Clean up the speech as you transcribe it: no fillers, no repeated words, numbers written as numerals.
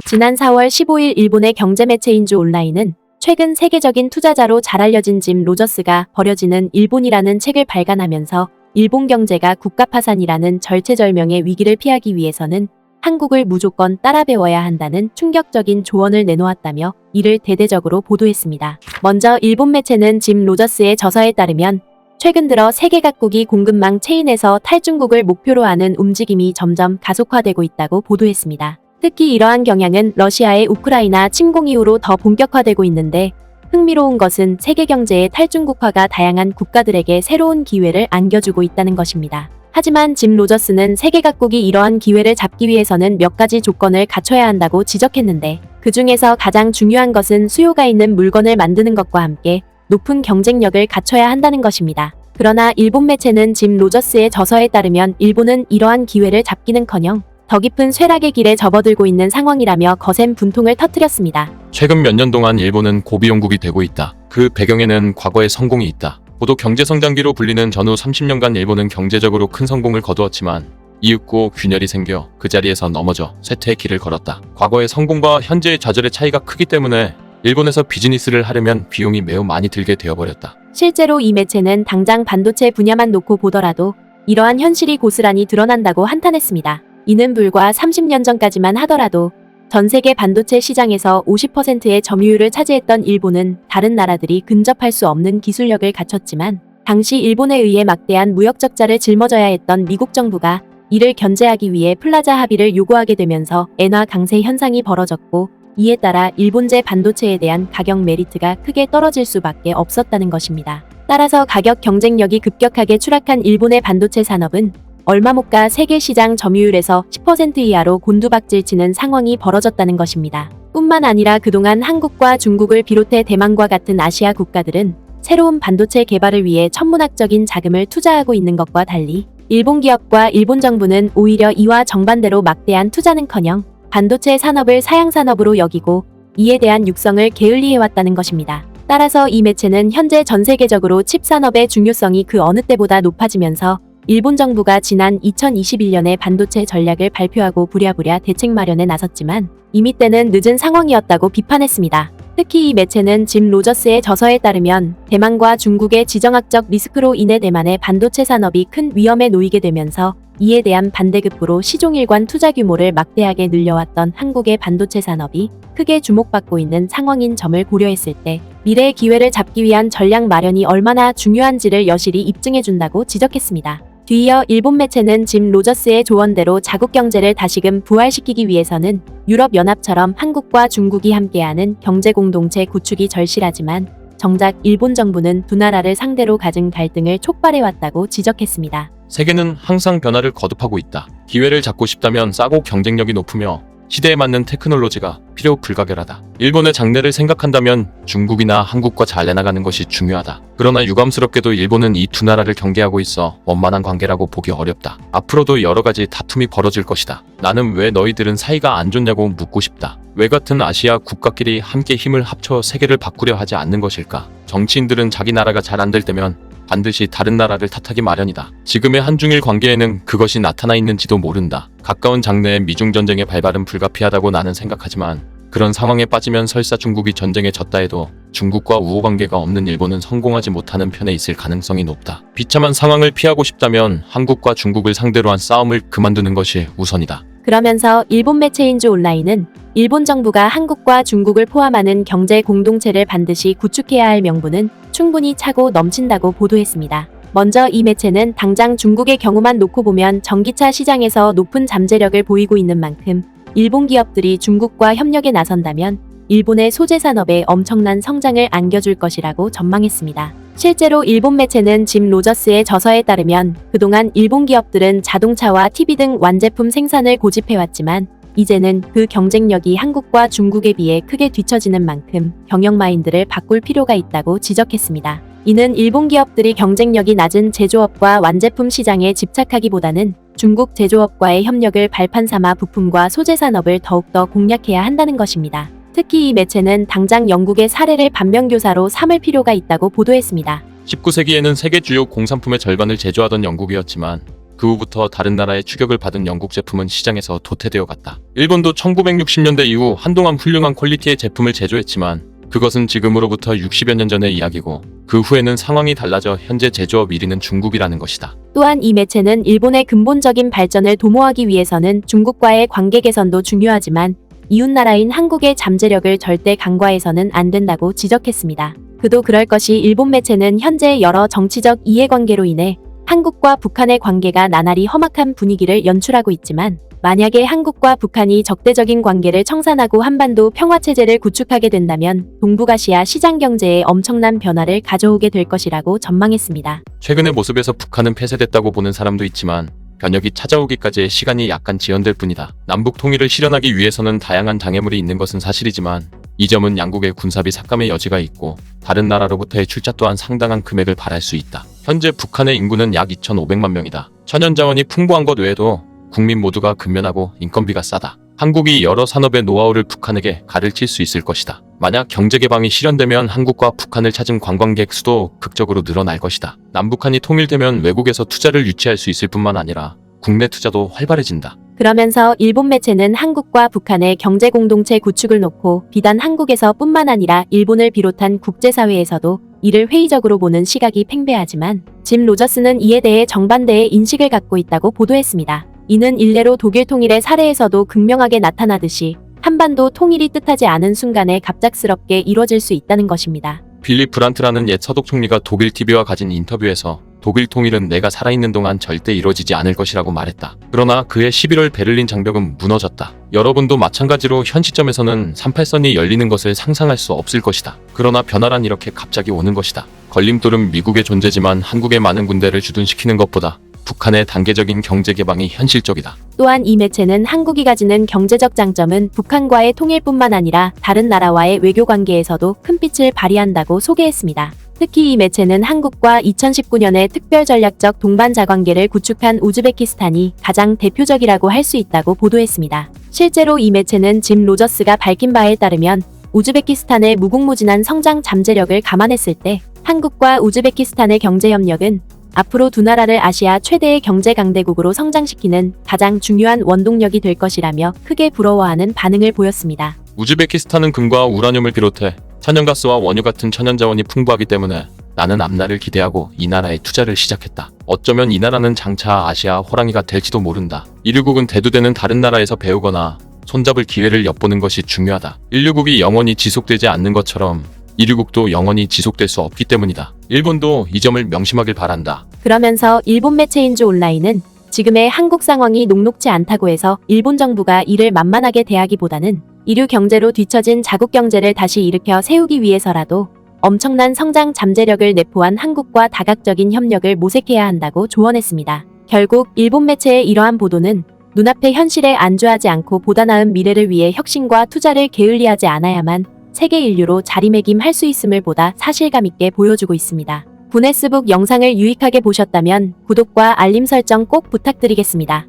지난 4월 15일 일본의 경제매체 인주 온라인은 최근 세계적인 투자자로 잘 알려진 짐 로저스가 버려지는 일본이라는 책을 발간하면서 일본 경제가 국가파산이라는 절체절명의 위기를 피하기 위해서는 한국을 무조건 따라 배워야 한다는 충격적인 조언을 내놓았다며 이를 대대적으로 보도했습니다. 먼저 일본 매체는 짐 로저스의 저서에 따르면 최근 들어 세계 각국이 공급망 체인에서 탈중국을 목표로 하는 움직임이 점점 가속화되고 있다고 보도했습니다. 특히 이러한 경향은 러시아의 우크라이나 침공 이후로 더 본격화되고 있는데 흥미로운 것은 세계 경제의 탈중국화가 다양한 국가들에게 새로운 기회를 안겨주고 있다는 것입니다. 하지만 짐 로저스는 세계 각국이 이러한 기회를 잡기 위해서는 몇 가지 조건을 갖춰야 한다고 지적했는데 그 중에서 가장 중요한 것은 수요가 있는 물건을 만드는 것과 함께 높은 경쟁력을 갖춰야 한다는 것입니다. 그러나 일본 매체는 짐 로저스의 저서에 따르면 일본은 이러한 기회를 잡기는커녕 더 깊은 쇠락의 길에 접어들고 있는 상황이라며 거센 분통을 터뜨렸습니다. 최근 몇 년 동안 일본은 고비용국이 되고 있다. 그 배경에는 과거의 성공이 있다. 고도 경제성장기로 불리는 전후 30년간 일본은 경제적으로 큰 성공을 거두었지만 이윽고 균열이 생겨 그 자리에서 넘어져 쇠퇴의 길을 걸었다. 과거의 성공과 현재의 좌절의 차이가 크기 때문에 일본에서 비즈니스를 하려면 비용이 매우 많이 들게 되어버렸다. 실제로 이 매체는 당장 반도체 분야만 놓고 보더라도 이러한 현실이 고스란히 드러난다고 한탄했습니다. 이는 불과 30년 전까지만 하더라도 전 세계 반도체 시장에서 50%의 점유율을 차지했던 일본은 다른 나라들이 근접할 수 없는 기술력을 갖췄지만 당시 일본에 의해 막대한 무역 적자를 짊어져야 했던 미국 정부가 이를 견제하기 위해 플라자 합의를 요구하게 되면서 엔화 강세 현상이 벌어졌고 이에 따라 일본제 반도체에 대한 가격 메리트가 크게 떨어질 수밖에 없었다는 것입니다. 따라서 가격 경쟁력이 급격하게 추락한 일본의 반도체 산업은 얼마 못 가 세계 시장 점유율에서 10% 이하로 곤두박질치는 상황이 벌어졌다는 것입니다. 뿐만 아니라 그동안 한국과 중국을 비롯해 대만과 같은 아시아 국가들은 새로운 반도체 개발을 위해 천문학적인 자금을 투자하고 있는 것과 달리 일본 기업과 일본 정부는 오히려 이와 정반대로 막대한 투자는커녕 반도체 산업을 사양산업으로 여기고 이에 대한 육성을 게을리해왔다는 것입니다. 따라서 이 매체는 현재 전 세계적으로 칩 산업의 중요성이 그 어느 때보다 높아지면서 일본 정부가 지난 2021년에 반도체 전략을 발표하고 부랴부랴 대책 마련에 나섰지만 이미 때는 늦은 상황이었다고 비판했습니다. 특히 이 매체는 짐 로저스의 저서에 따르면 대만과 중국의 지정학적 리스크로 인해 대만의 반도체 산업이 큰 위험에 놓이게 되면서 이에 대한 반대급부로 시종일관 투자 규모를 막대하게 늘려왔던 한국의 반도체 산업이 크게 주목받고 있는 상황인 점을 고려했을 때 미래의 기회를 잡기 위한 전략 마련이 얼마나 중요한지를 여실히 입증해준다고 지적했습니다. 뒤이어 일본 매체는 짐 로저스의 조언대로 자국 경제를 다시금 부활시키기 위해서는 유럽연합처럼 한국과 중국이 함께하는 경제공동체 구축이 절실하지만 정작 일본 정부는 두 나라를 상대로 가진 갈등을 촉발해왔다고 지적했습니다. 세계는 항상 변화를 거듭하고 있다. 기회를 잡고 싶다면 싸고 경쟁력이 높으며 시대에 맞는 테크놀로지가 필요 불가결하다. 일본의 장래를 생각한다면 중국이나 한국과 잘 내나가는 것이 중요하다. 그러나 유감스럽게도 일본은 이 두 나라를 경계하고 있어 원만한 관계라고 보기 어렵다. 앞으로도 여러 가지 다툼이 벌어질 것이다. 나는 왜 너희들은 사이가 안 좋냐고 묻고 싶다. 왜 같은 아시아 국가끼리 함께 힘을 합쳐 세계를 바꾸려 하지 않는 것일까? 정치인들은 자기 나라가 잘 안 될 때면 반드시 다른 나라를 탓하기 마련이다. 지금의 한중일 관계에는 그것이 나타나 있는지도 모른다. 가까운 장래에 미중전쟁의 발발은 불가피하다고 나는 생각하지만 그런 상황에 빠지면 설사 중국이 전쟁에 졌다 해도 중국과 우호관계가 없는 일본은 성공하지 못하는 편에 있을 가능성이 높다. 비참한 상황을 피하고 싶다면 한국과 중국을 상대로 한 싸움을 그만두는 것이 우선이다. 그러면서 일본 매체 인주 온라인은 일본 정부가 한국과 중국을 포함하는 경제 공동체를 반드시 구축해야 할 명분은 충분히 차고 넘친다고 보도했습니다. 먼저 이 매체는 당장 중국의 경우만 놓고 보면 전기차 시장에서 높은 잠재력을 보이고 있는 만큼 일본 기업들이 중국과 협력에 나선다면 일본의 소재 산업에 엄청난 성장을 안겨줄 것이라고 전망했습니다. 실제로 일본 매체는 짐 로저스의 저서에 따르면 그동안 일본 기업들은 자동차와 TV 등 완제품 생산을 고집해왔지만 이제는 그 경쟁력이 한국과 중국에 비해 크게 뒤처지는 만큼 경영 마인드를 바꿀 필요가 있다고 지적했습니다. 이는 일본 기업들이 경쟁력이 낮은 제조업과 완제품 시장에 집착하기보다는 중국 제조업과의 협력을 발판 삼아 부품과 소재 산업을 더욱더 공략해야 한다는 것입니다. 특히 이 매체는 당장 영국의 사례를 반면교사로 삼을 필요가 있다고 보도했습니다. 19세기에는 세계 주요 공산품의 절반을 제조하던 영국이었지만 그 후부터 다른 나라의 추격을 받은 영국 제품은 시장에서 도태되어 갔다. 일본도 1960년대 이후 한동안 훌륭한 퀄리티의 제품을 제조했지만 그것은 지금으로부터 60여 년 전의 이야기고 그 후에는 상황이 달라져 현재 제조업 1위는 중국이라는 것이다. 또한 이 매체는 일본의 근본적인 발전을 도모하기 위해서는 중국과의 관계 개선도 중요하지만 이웃나라인 한국의 잠재력을 절대 간과해서는 안 된다고 지적했습니다. 그도 그럴 것이 일본 매체는 현재 여러 정치적 이해관계로 인해 한국과 북한의 관계가 나날이 험악한 분위기를 연출하고 있지만 만약에 한국과 북한이 적대적인 관계를 청산하고 한반도 평화체제를 구축하게 된다면 동북아시아 시장 경제에 엄청난 변화를 가져오게 될 것이라고 전망했습니다. 최근의 모습에서 북한은 폐쇄됐다고 보는 사람도 있지만 변혁이 찾아오기까지의 시간이 약간 지연될 뿐이다. 남북 통일을 실현하기 위해서는 다양한 장애물이 있는 것은 사실이지만 이 점은 양국의 군사비 삭감의 여지가 있고 다른 나라로부터의 출자 또한 상당한 금액을 발할 수 있다. 현재 북한의 인구는 약 2,500만 명이다. 천연자원이 풍부한 것 외에도 국민 모두가 근면하고 인건비가 싸다. 한국이 여러 산업의 노하우를 북한에게 가르칠 수 있을 것이다. 만약 경제개방이 실현되면 한국과 북한을 찾은 관광객 수도 극적으로 늘어날 것이다. 남북한이 통일되면 외국에서 투자를 유치할 수 있을 뿐만 아니라 국내 투자도 활발해진다. 그러면서 일본 매체는 한국과 북한의 경제 공동체 구축을 놓고 비단 한국에서 뿐만 아니라 일본을 비롯한 국제사회에서도 이를 회의적으로 보는 시각이 팽배하지만 짐 로저스는 이에 대해 정반대의 인식을 갖고 있다고 보도했습니다. 이는 일례로 독일 통일의 사례에서도 극명하게 나타나듯이 한반도 통일이 뜻하지 않은 순간에 갑작스럽게 이뤄질 수 있다는 것입니다. 빌리 브란트라는 옛 서독 총리가 독일 TV와 가진 인터뷰에서 독일 통일은 내가 살아있는 동안 절대 이루어지지 않을 것이라고 말했다. 그러나 그해 11월 베를린 장벽은 무너졌다. 여러분도 마찬가지로 현 시점에서는 38선이 열리는 것을 상상할 수 없을 것이다. 그러나 변화란 이렇게 갑자기 오는 것이다. 걸림돌은 미국의 존재지만 한국의 많은 군대를 주둔시키는 것보다 북한의 단계적인 경제 개방이 현실적이다. 또한 이 매체는 한국이 가지는 경제적 장점은 북한과의 통일뿐만 아니라 다른 나라와의 외교 관계에서도 큰 빛을 발휘한다고 소개했습니다. 특히 이 매체는 한국과 2019년에 특별 전략적 동반자 관계를 구축한 우즈베키스탄이 가장 대표적이라고 할 수 있다고 보도했습니다. 실제로 이 매체는 짐 로저스가 밝힌 바에 따르면 우즈베키스탄의 무궁무진한 성장 잠재력을 감안했을 때 한국과 우즈베키스탄의 경제 협력은 앞으로 두 나라를 아시아 최대의 경제 강대국으로 성장시키는 가장 중요한 원동력이 될 것이라며 크게 부러워하는 반응을 보였습니다. 우즈베키스탄은 금과 우라늄을 비롯해 천연가스와 원유 같은 천연자원이 풍부하기 때문에 나는 앞날을 기대하고 이 나라에 투자를 시작했다. 어쩌면 이 나라는 장차 아시아 호랑이가 될지도 모른다. 인류국은 대두되는 다른 나라에서 배우거나 손잡을 기회를 엿보는 것이 중요하다. 인류국이 영원히 지속되지 않는 것처럼 인류국도 영원히 지속될 수 없기 때문이다. 일본도 이 점을 명심하길 바란다. 그러면서 일본 매체인주 온라인은 지금의 한국 상황이 녹록지 않다고 해서 일본 정부가 이를 만만하게 대하기보다는 인류 경제로 뒤처진 자국 경제를 다시 일으켜 세우기 위해서라도 엄청난 성장 잠재력을 내포한 한국과 다각적인 협력을 모색해야 한다고 조언했습니다. 결국 일본 매체의 이러한 보도는 눈앞의 현실에 안주하지 않고 보다 나은 미래를 위해 혁신과 투자를 게을리하지 않아야만 세계 인류로 자리매김할 수 있음을 보다 사실감 있게 보여주고 있습니다. 구네스북 영상을 유익하게 보셨다면 구독과 알림 설정 꼭 부탁드리겠습니다.